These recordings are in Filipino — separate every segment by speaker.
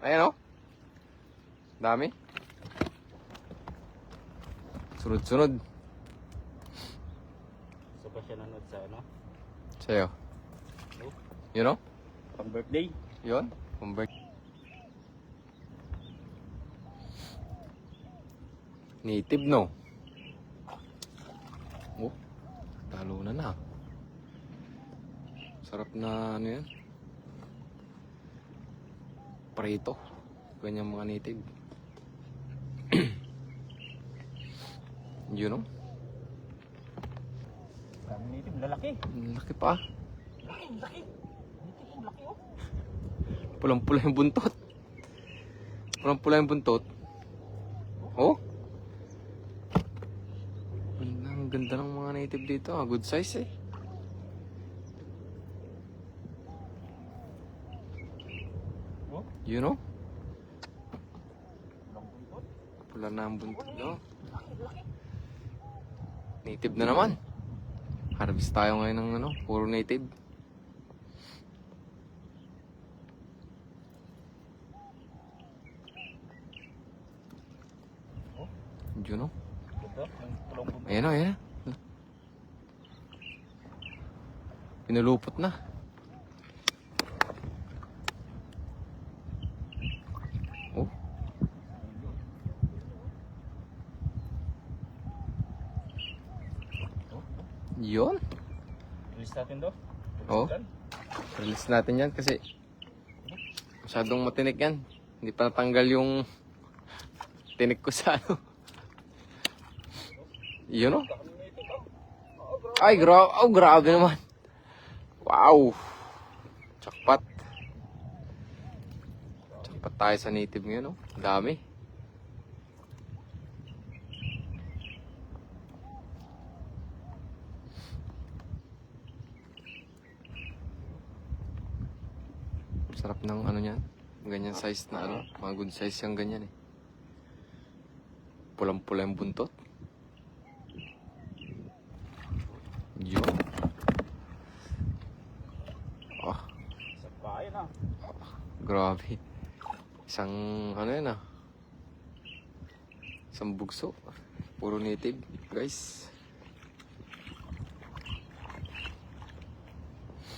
Speaker 1: Ayan o. Dami. Sunod-sunod.
Speaker 2: So pa siya nanood sa ano?
Speaker 1: Sa'yo. Yun o.
Speaker 2: Pang birthday.
Speaker 1: Yun. Convert. Native no. Oh. Talo na. Sarap na ano yan. Prito. Ganyan mga native. Yun o.
Speaker 2: Kami native, lalaki.
Speaker 1: Laki pa.
Speaker 2: Laki. Native, laki oh.
Speaker 1: Pulang-pula yung buntot. Pulang-pula yung buntot. Oh. Ang ganda ng mga native dito. Good size eh.
Speaker 2: Oh,
Speaker 1: You know?
Speaker 2: walang buntot.
Speaker 1: Pula na ang buntot. No?
Speaker 2: Laki.
Speaker 1: Native na naman. Harvest tayo ngayon ng ano, puro native.
Speaker 2: Oh,
Speaker 1: You know?
Speaker 2: ganda. Yung tulong buntot.
Speaker 1: Ayan o, ayan. Pinulupot na. Oh. Yun.
Speaker 2: Release natin do.
Speaker 1: Oh. Release natin yan kasi masyadong matinik yan. Hindi pa natanggal yung tinik ko sa ano. Yun o. Ay, grabe naman. Wow. Jackpot. Jackpot tayo sa native ngayon, no? Dami. Sarap ng ano niyan. Ganyan size na ano. Mga good size yung ganyan eh. Pulang-pula yung buntot. Yun. Ah,
Speaker 2: Sa bayan ah.
Speaker 1: grabe. Isang ano yan ah. Isang bugso. Puro native, guys.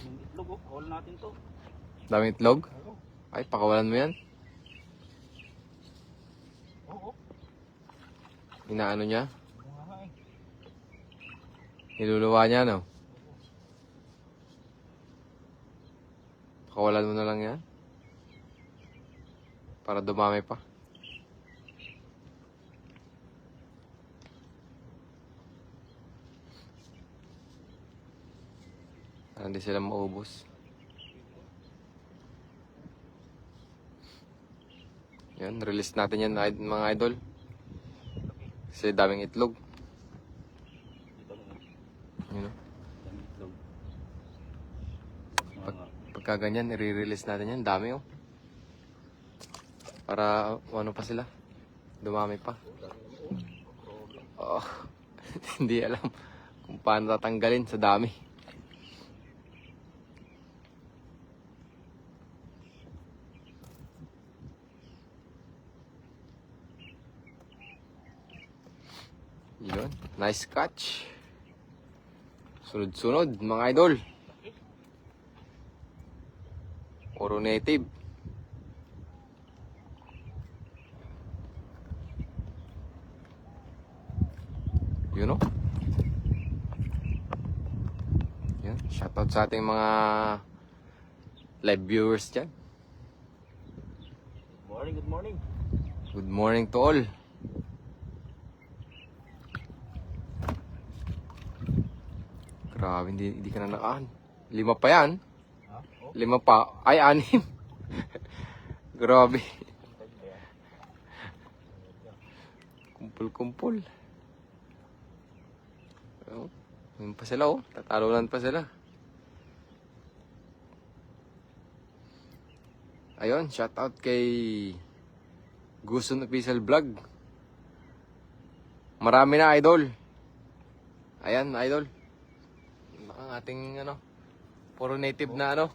Speaker 2: Yung itlog oh. Call natin to.
Speaker 1: Daming itlog.
Speaker 2: Oo.
Speaker 1: Ay, pakawalan mo yan.
Speaker 2: Oo.
Speaker 1: Inaano niya.
Speaker 2: Bunga eh.
Speaker 1: Niluluwa niya, no? Pakawalan mo na lang yan. Para dumami pa. Para hindi sila maubos. Yan, release natin yan mga idol. Kasi daming itlog.
Speaker 2: Dito mo.
Speaker 1: You know?
Speaker 2: Daming itlog.
Speaker 1: Pagka ganyan, i-release natin yan. Dami oh. Para ano pa sila. Dumami pa. Oh, hindi alam kung paano tatanggalin sa dami. Yun. Nice catch. Sunod-sunod, mga idol. Puro native. You know? Yan. Shoutout sa ating mga live viewers dyan.
Speaker 2: Good morning.
Speaker 1: Good morning to all. Grabe, hindi ka na nakaan. 5 pa yan.
Speaker 2: Ha? Oh.
Speaker 1: 5 pa. Ay, 6. Grabe. Kumpul-kumpul. Oh, yun pa sila oh. Tatalunan pa sila. Ayun, shoutout kay Guson Official Vlog. Marami na idol. Ayan, idol. Ang ating ano, puro native na ano.